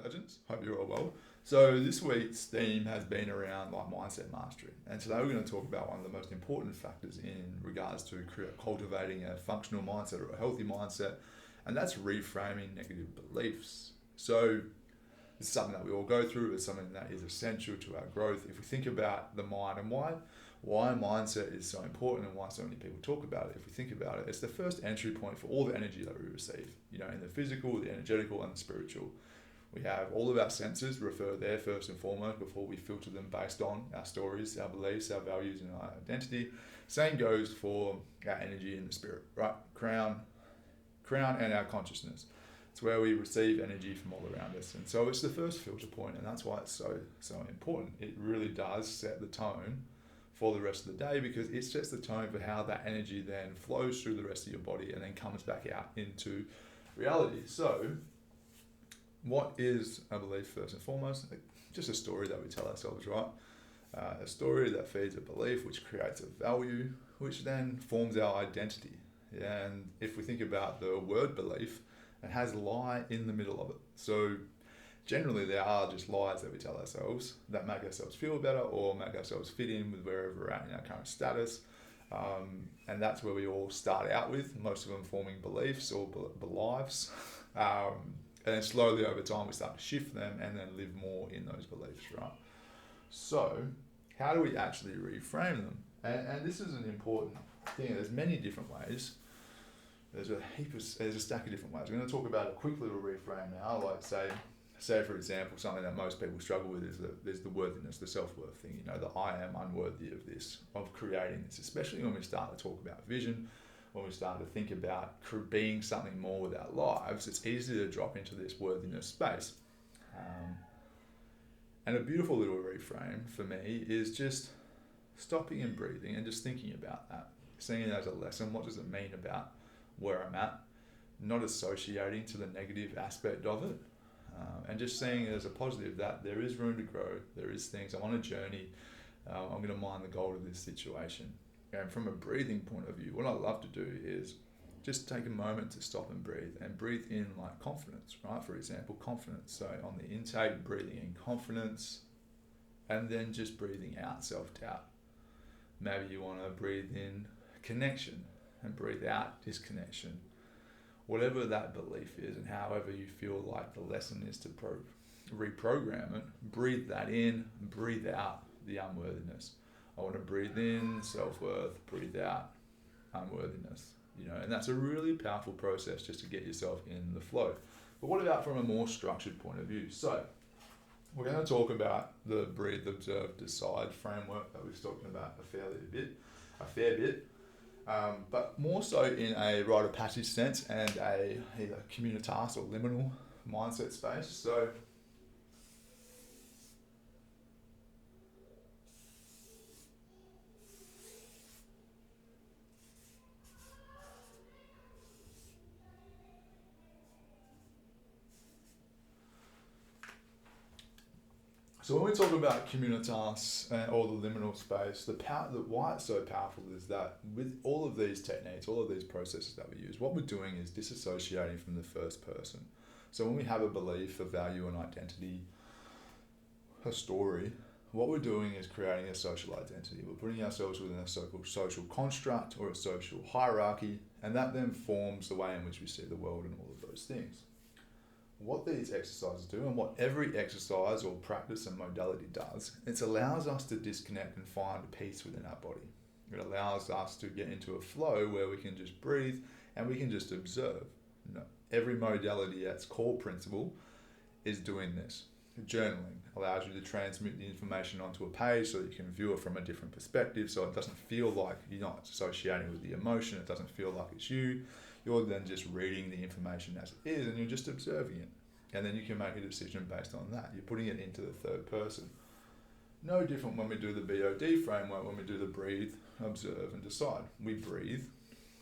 legends. Hope you're all well. So this week's theme has been around like mindset mastery, and today we're going to talk about one of the most important factors in regards to cultivating a functional mindset or a healthy mindset, and that's reframing negative beliefs. So it's something that we all go through. It's something that is essential to our growth. If we think about the mind and why mindset is so important and why so many people talk about it, if we think about it, it's the first entry point for all the energy that we receive, in the physical, the energetical, and the spiritual. We have all of our senses refer there first and foremost before we filter them based on our stories, our beliefs, our values, and our identity. Same goes for our energy and the spirit, right? Crown and our consciousness. It's where we receive energy from all around us. And so it's the first filter point, and that's why it's so important. It really does set the tone for the rest of the day, because it sets the tone for how that energy then flows through the rest of your body and then comes back out into reality. So what is a belief first and foremost? Just a story that we tell ourselves, right? A story that feeds a belief, which creates a value, which then forms our identity. And if we think about the word belief, it has lie in the middle of it. So generally there are just lies that we tell ourselves that make ourselves feel better or make ourselves fit in with wherever we're at in our current status. And that's where we all start out with, most of them forming beliefs or beliefs. And then slowly over time we start to shift them and then live more in those beliefs, right? So how do we actually reframe them? And this is an important thing. There's many different ways. There's a stack of different ways. We're going to talk about a quick little reframe now. Like say for example, something that most people struggle with is the worthiness, the self-worth thing. The I am unworthy of this, of creating this, especially when we start to talk about vision. When we start to think about being something more with our lives, it's easy to drop into this worthiness space. And a beautiful little reframe for me is just stopping and breathing and just thinking about that. Seeing it as a lesson. What does it mean about where I'm at? Not associating to the negative aspect of it. And just seeing it as a positive, that there is room to grow. There is things. I'm on a journey. I'm going to mine the gold of this situation. And from a breathing point of view, what I love to do is just take a moment to stop and breathe in like confidence, right? For example, confidence. So on the intake, breathing in confidence, and then just breathing out self-doubt. Maybe you want to breathe in connection and breathe out disconnection. Whatever that belief is and however you feel like the lesson is to reprogram it, breathe that in, breathe out the unworthiness. I want to breathe in self-worth, breathe out unworthiness, and that's a really powerful process just to get yourself in the flow. But what about from a more structured point of view? So we're going to talk about the breathe, observe, decide framework that we've spoken about a fair bit, but more so in a rite of passage sense and either communitas or liminal mindset space. So when we talk about communitas or the liminal space, why it's so powerful is that with all of these techniques, all of these processes that we use, what we're doing is disassociating from the first person. So when we have a belief, a value, an identity, a story, what we're doing is creating a social identity. We're putting ourselves within a social construct or a social hierarchy, and that then forms the way in which we see the world and all of those things. What these exercises do, and what every exercise or practice and modality does, it allows us to disconnect and find peace within our body. It allows us to get into a flow where we can just breathe and we can just observe. Every modality at its core principle is doing this. Journaling allows you to transmit the information onto a page so that you can view it from a different perspective, so it doesn't feel like you're not associating with the emotion, it doesn't feel like it's you. You're then just reading the information as it is and you're just observing it. And then you can make a decision based on that. You're putting it into the third person. No different when we do the B.O.D framework, when we do the breathe, observe and decide. We breathe,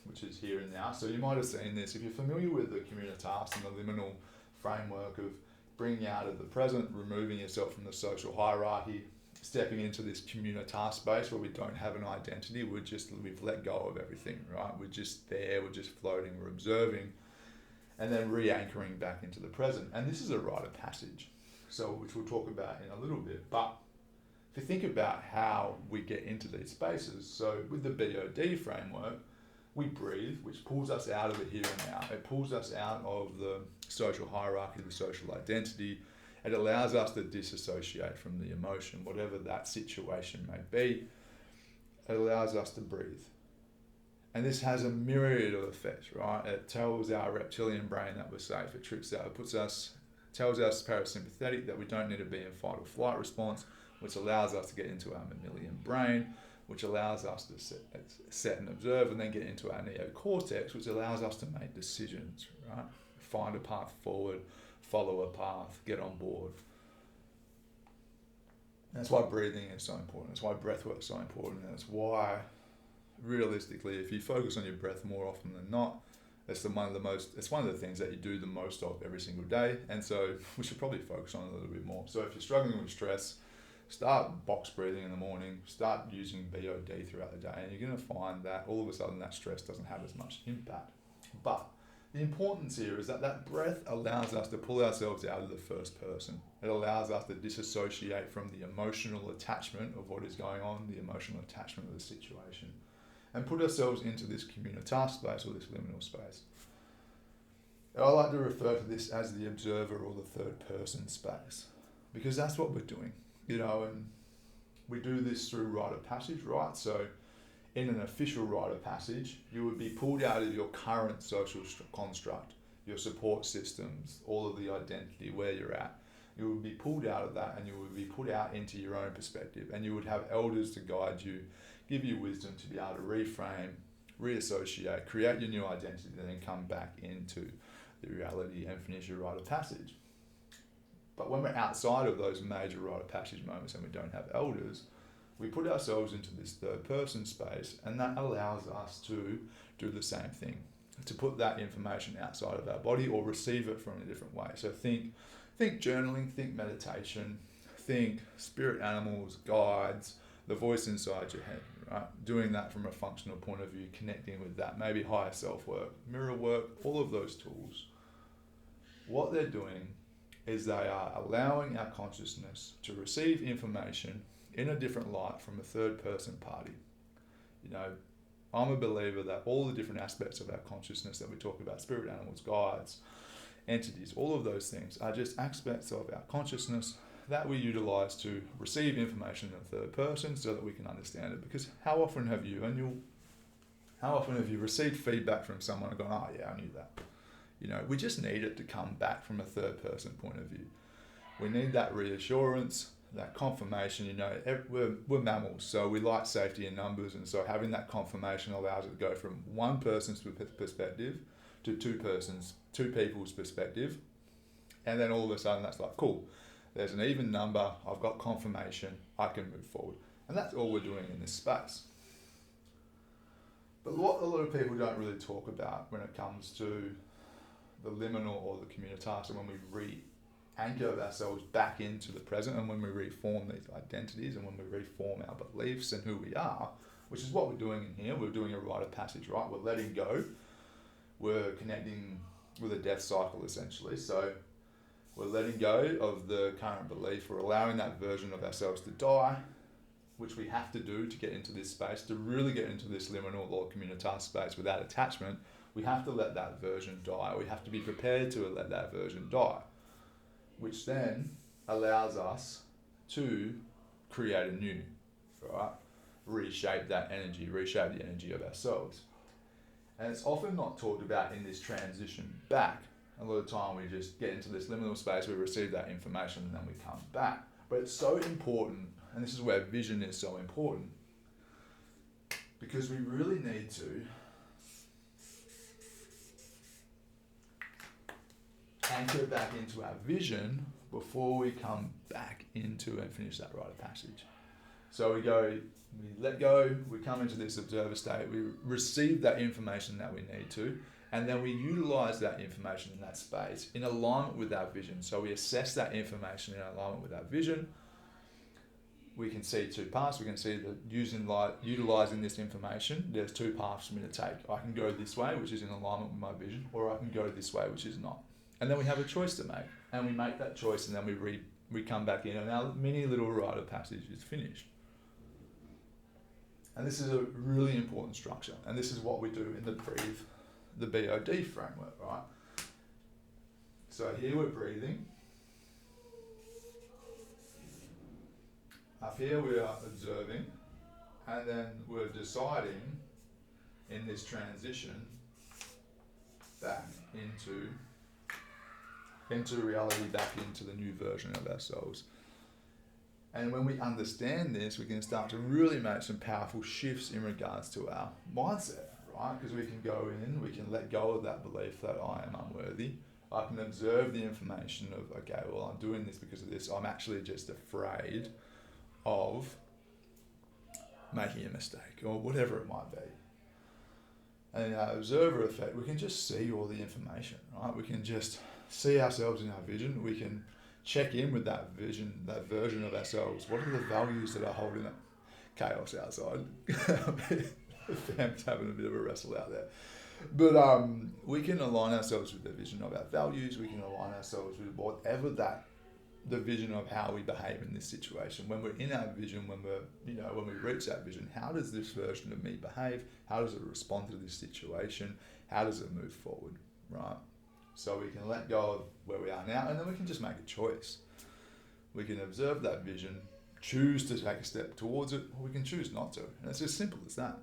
which is here and now. So you might have seen this. If you're familiar with the communitas and the liminal framework of bringing out of the present, removing yourself from the social hierarchy, stepping into this communitas space where we don't have an identity, we've let go of everything, right? We're just there, we're just floating, we're observing. and then re-anchoring back into the present. And this is a rite of passage, so which we'll talk about in a little bit. But if you think about how we get into these spaces, so with the B.O.D framework, we breathe, which pulls us out of the here and now. It pulls us out of the social hierarchy, the social identity. It allows us to disassociate from the emotion, whatever that situation may be. It allows us to breathe. And this has a myriad of effects, right? It tells our reptilian brain that we're safe. It trips out, tells us parasympathetic that we don't need to be in fight or flight response, which allows us to get into our mammalian brain, which allows us to set and observe, and then get into our neocortex, which allows us to make decisions, right? Find a path forward, follow a path, get on board. And that's why breathing is so important. That's why breath work is so important. And that's why, realistically, if you focus on your breath more often than not, it's one of the things that you do the most of every single day. And so we should probably focus on it a little bit more. So if you're struggling with stress, start box breathing in the morning, start using B.O.D throughout the day, and you're going to find that all of a sudden that stress doesn't have as much impact. But the importance here is that that breath allows us to pull ourselves out of the first person. It allows us to disassociate from the emotional attachment of what is going on, the emotional attachment of the situation, and put ourselves into this communitas space or this liminal space. And I like to refer to this as the observer or the third person space, because that's what we're doing, and we do this through rite of passage, right? So in an official rite of passage, you would be pulled out of your current social construct, your support systems, all of the identity, where you're at. You would be pulled out of that, and you would be put out into your own perspective, and you would have elders to guide you, give you wisdom to be able to reframe, reassociate, create your new identity, and then come back into the reality and finish your rite of passage. But when we're outside of those major rite of passage moments and we don't have elders, we put ourselves into this third person space, and that allows us to do the same thing, to put that information outside of our body or receive it from a different way. So think journaling, think meditation, think spirit animals, guides, the voice inside your head, right? Doing that from a functional point of view, connecting with that, maybe higher self work, mirror work, all of those tools. What they're doing is they are allowing our consciousness to receive information in a different light from a third person party. I'm a believer that all the different aspects of our consciousness that we talk about, spirit animals, guides, entities, all of those things are just aspects of our consciousness that we utilize to receive information in the third person so that we can understand it. Because how often have you received feedback from someone and gone, oh yeah, I knew that. We just need it to come back from a third person point of view. We need that reassurance, that confirmation. We're mammals, so we like safety in numbers, and so having that confirmation allows it to go from one person's perspective to two people's perspective, and then all of a sudden that's like, cool, there's an even number, I've got confirmation, I can move forward. And that's all we're doing in this space. But what a lot of people don't really talk about when it comes to the liminal or the communitas, and when we re-anchor ourselves back into the present, and when we reform these identities, and when we reform our beliefs and who we are, which is what we're doing in here. We're doing a rite of passage, right? We're letting go. We're connecting with a death cycle, essentially. So we're letting go of the current belief. We're allowing that version of ourselves to die, which we have to do to get into this space, to really get into this liminal or communitas space without attachment. We have to let that version die. We have to be prepared to let that version die, which then allows us to create a new, right? Reshape that energy, reshape the energy of ourselves. And it's often not talked about in this transition back. A lot of the time we just get into this liminal space, we receive that information, and then we come back. But it's so important, and this is where vision is so important, because we really need to anchor back into our vision before we come back into and finish that rite of passage. So we let go, we come into this observer state, we receive that information that we need to, and then we utilize that information in that space in alignment with our vision. So we assess that information in alignment with our vision. we can see two paths. We can see that utilizing this information, there's two paths for me to take. I can go this way, which is in alignment with my vision, or I can go this way, which is not. And then we have a choice to make, and we make that choice, and then we come back in, and our mini little rite of passage is finished. And this is a really important structure, and this is what we do in the B.O.D framework, right? So here we're breathing. Up here we are observing, and then we're deciding in this transition back into reality, back into the new version of ourselves. And when we understand this, we can start to really make some powerful shifts in regards to our mindset, right? Because we can go in, we can let go of that belief that I am unworthy. I can observe the information of, okay, well, I'm doing this because of this. I'm actually just afraid of making a mistake or whatever it might be. And in our observer effect, we can just see all the information, right? We can just see ourselves in our vision. We can check in with that vision, that version of ourselves. What are the values that are holding up chaos outside? The fam's having a bit of a wrestle out there. But we can align ourselves with the vision of our values. We can align ourselves with whatever the vision of how we behave in this situation. When we're in our vision, when we reach that vision, how does this version of me behave? How does it respond to this situation? How does it move forward, right? So we can let go of where we are now, and then we can just make a choice. We can observe that vision, choose to take a step towards it, or we can choose not to. And it's as simple as that.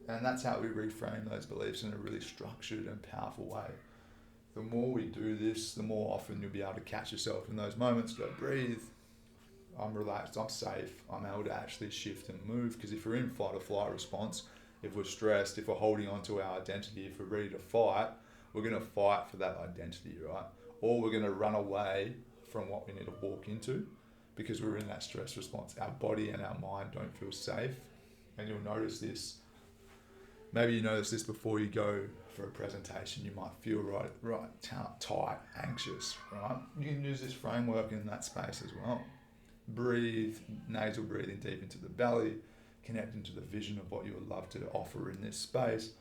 And that's how we reframe those beliefs in a really structured and powerful way. The more we do this, the more often you'll be able to catch yourself in those moments, go breathe, I'm relaxed, I'm safe, I'm able to actually shift and move. Because if we're in fight or flight response, if we're stressed, if we're holding on to our identity, if we're ready to fight, we're going to fight for that identity, right? Or we're going to run away from what we need to walk into because we're in that stress response. Our body and our mind don't feel safe. And you'll notice this. Maybe you notice this before you go for a presentation. You might feel right tight, anxious, right? You can use this framework in that space as well. Breathe, nasal breathing deep into the belly, connect into the vision of what you would love to offer in this space.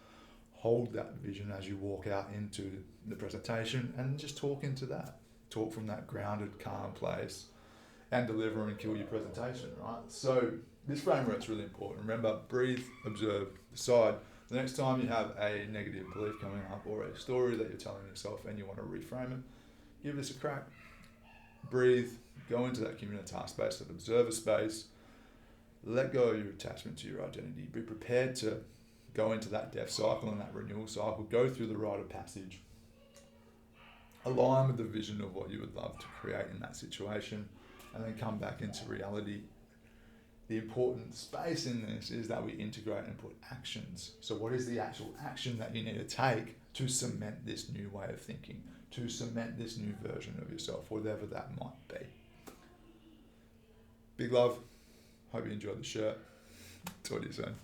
Hold that vision as you walk out into the presentation and just talk into that. Talk from that grounded, calm place and deliver and kill your presentation, right? So this framework's really important. Remember, breathe, observe, decide. The next time you have a negative belief coming up or a story that you're telling yourself and you want to reframe it, give this a crack. Breathe, go into that communitas space, that observer space. Let go of your attachment to your identity. Be prepared to go into that death cycle and that renewal cycle. Go through the rite of passage. Align with the vision of what you would love to create in that situation, and then come back into reality. The important space in this is that we integrate and put actions. So what is the actual action that you need to take to cement this new way of thinking, to cement this new version of yourself, whatever that might be? Big love. Hope you enjoyed the shirt. Talk to you soon.